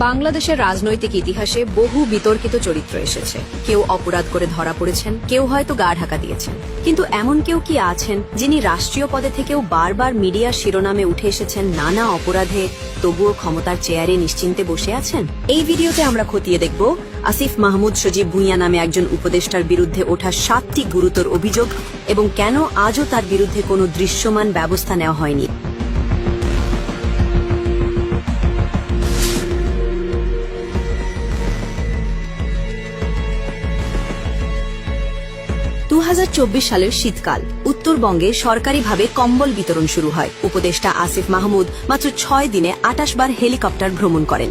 বাংলাদেশের রাজনৈতিক ইতিহাসে বহু বিতর্কিত চরিত্র এসেছে। কেউ অপরাধ করে ধরা পড়েছেন, কেউ হয়তো গা ঢাকা দিয়েছেন, কিন্তু এমন কেউ কি আছেন যিনি রাষ্ট্রীয় পদে থেকেও বারবার মিডিয়ার শিরোনামে উঠে এসেছেন নানা অপরাধে, তবুও ক্ষমতার চেয়ারে নিশ্চিন্তে বসে আছেন? এই ভিডিওতে আমরা খতিয়ে দেখব আসিফ মাহমুদ সজীব ভুঁইয়া নামে একজন উপদেষ্টার বিরুদ্ধে ওঠা 7টি গুরুতর অভিযোগ এবং কেন আজও তার বিরুদ্ধে কোনো দৃশ্যমান ব্যবস্থা নেওয়া হয়নি। সালের শীতকাল, উত্তরবঙ্গে সরকারিভাবে কম্বল বিতরণ শুরু হয়। উপদেষ্টা আসিফ মাহমুদ মাত্র 6 দিনে 28 বার হেলিকপ্টার ভ্রমণ করেন।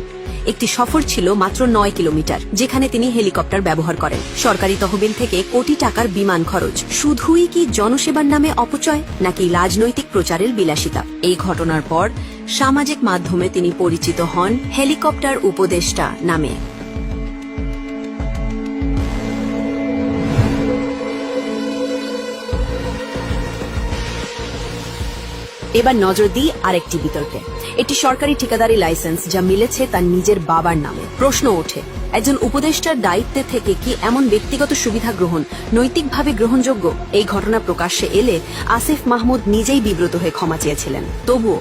একটি সফর ছিল মাত্র 9 কিলোমিটার, যেখানে তিনি হেলিকপ্টার ব্যবহার করেন। সরকারি তহবিল থেকে কোটি টাকার বিমান খরচ। শুধুই কি জনসেবার নামে অপচয়, নাকি রাজনৈতিক প্রচারের বিলাসিতা? এই ঘটনার পর সামাজিক মাধ্যমে তিনি পরিচিত হন হেলিকপ্টার উপদেষ্টা নামে। এবার নজর দিই আরেকটি বিতর্কে। একটি সরকারি ঠিকাদারি লাইসেন্স যা মিলেছে তার নিজের বাবার নামে। প্রশ্ন ওঠে, একজন উপদেষ্টার দায়িত্বে থেকে কি এমন ব্যক্তিগত সুবিধা গ্রহণ নৈতিকভাবে গ্রহণযোগ্য? এই ঘটনা প্রকাশ্যে এলে আসিফ মাহমুদ নিজেই বিব্রত হয়ে ক্ষমা চেয়েছিলেন। তবুও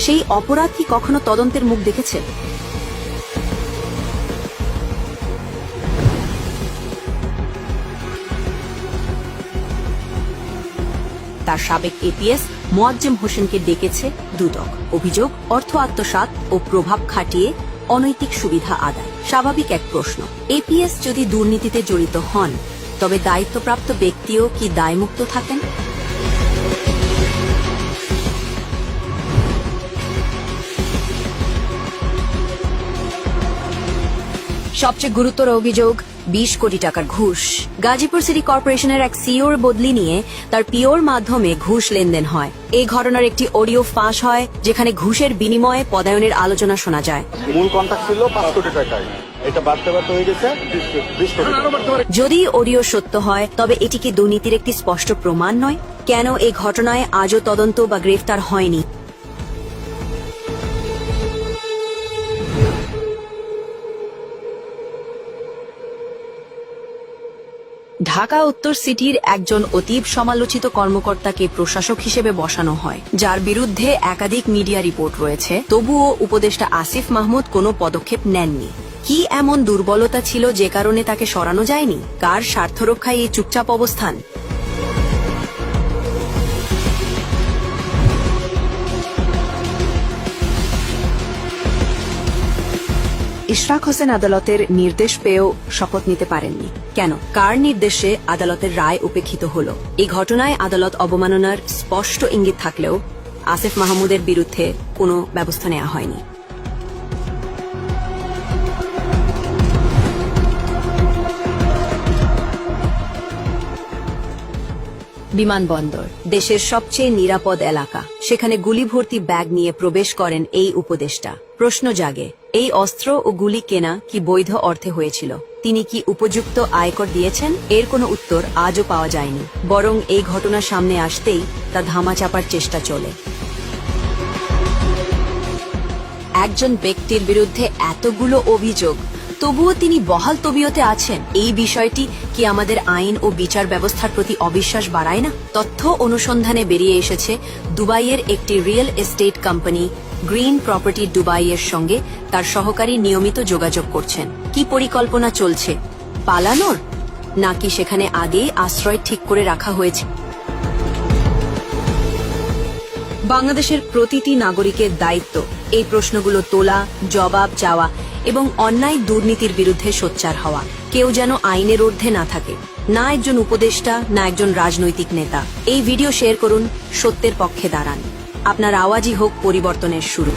সেই অপরাধ কি কখনো তদন্তের মুখ দেখেছে? তার সাবেক এপিএস মোয়াজ্জেম হোসেনকে ডেকেছে দুদক। অভিযোগ, অর্থ আত্মসাৎ ও প্রভাব খাটিয়ে অনৈতিক সুবিধা আদায়। স্বাভাবিক এক প্রশ্ন, এপিএস যদি দুর্নীতিতে জড়িত হন, তবে দায়িত্বপ্রাপ্ত ব্যক্তিও কি দায়মুক্ত থাকেন? সবচেয়ে গুরুতর অভিযোগ 20 কোটি টাকার ঘুষ। গাজীপুর সিটি কর্পোরেশনের এক সিওর বদলি নিয়ে তার পিওর মাধ্যমে ঘুষ লেনদেন হয়। এই ঘটনার একটি অডিও ফাঁস হয়, যেখানে ঘুষের বিনিময়ে পদায়নের আলোচনা শোনা যায়। মূল কন্ট্রাক্ট ছিল 5 কোটি টাকায়, এটা বাড়তে হয়ে গেছে 20 কোটি। যদি অডিও সত্য হয়, তবে এটি কি দুর্নীতির একটি স্পষ্ট প্রমাণ নয়? কেন এই ঘটনায় আজও তদন্ত বা গ্রেফতার হয়নি? ঢাকা উত্তর সিটির একজন অতীব সমালোচিত কর্মকর্তাকে প্রশাসক হিসেবে বসানো হয়, যার বিরুদ্ধে একাধিক মিডিয়া রিপোর্ট রয়েছে। তবুও উপদেষ্টা আসিফ মাহমুদ কোনো পদক্ষেপ নেননি। কি এমন দুর্বলতা ছিল যে কারণে তাকে সরানো যায়নি? কার স্বার্থ রক্ষায় এই চুপচাপ অবস্থান? ইশরাক হোসেন আদালতের নির্দেশ পেয়েও শপথ নিতে পারেননি কেন? কার নির্দেশে আদালতের রায় উপেক্ষিত হল? এই ঘটনায় আদালত অবমাননার স্পষ্ট ইঙ্গিত থাকলেও আসিফ মাহমুদের বিরুদ্ধে কোনো ব্যবস্থা নেওয়া হয়নি। বিমানবন্দর, দেশের সবচেয়ে নিরাপদ এলাকা, সেখানে গুলি ভর্তি ব্যাগ নিয়ে প্রবেশ করেন এই উপদেষ্টা। প্রশ্ন জাগে, এই অস্ত্র ও গুলি কেনা কি বৈধ অর্থে হয়েছিল? তিনি কি উপযুক্ত আয়কর দিয়েছেন? এর কোনো উত্তর আজও পাওয়া যায়নি, বরং এই ঘটনা সামনে আসতেই তা ধামাচাপার চেষ্টা চলে। একজন ব্যক্তির বিরুদ্ধে এতগুলো অভিযোগ, তবুও তিনি বহাল তবিয়তে আছেন। এই বিষয়টি কি আমাদের আইন ও বিচার ব্যবস্থার প্রতি অবিশ্বাস বাড়ায় না? তথ্য অনুসন্ধানে বেরিয়ে এসেছে দুবাইয়ের একটি real estate company green property দুবাইয়ের সঙ্গে তার সহকারী নিয়মিত যোগাযোগ করছেন। কি পরিকল্পনা চলছে? পালানোর, নাকি সেখানে আগেই আশ্রয় ঠিক করে রাখা হয়েছে? বাংলাদেশের প্রতিটি নাগরিকের দায়িত্ব এই প্রশ্নগুলো তোলা, জবাব চাওয়া এবং অন্যায় দুর্নীতির বিরুদ্ধে সোচ্চার হওয়া। কেউ যেন আইনের ঊর্ধ্বে না থাকে, না একজন উপদেষ্টা, না একজন রাজনৈতিক নেতা। এই ভিডিও শেয়ার করুন, সত্যের পক্ষে দাঁড়ান। আপনার আওয়াজই হোক পরিবর্তনের শুরু।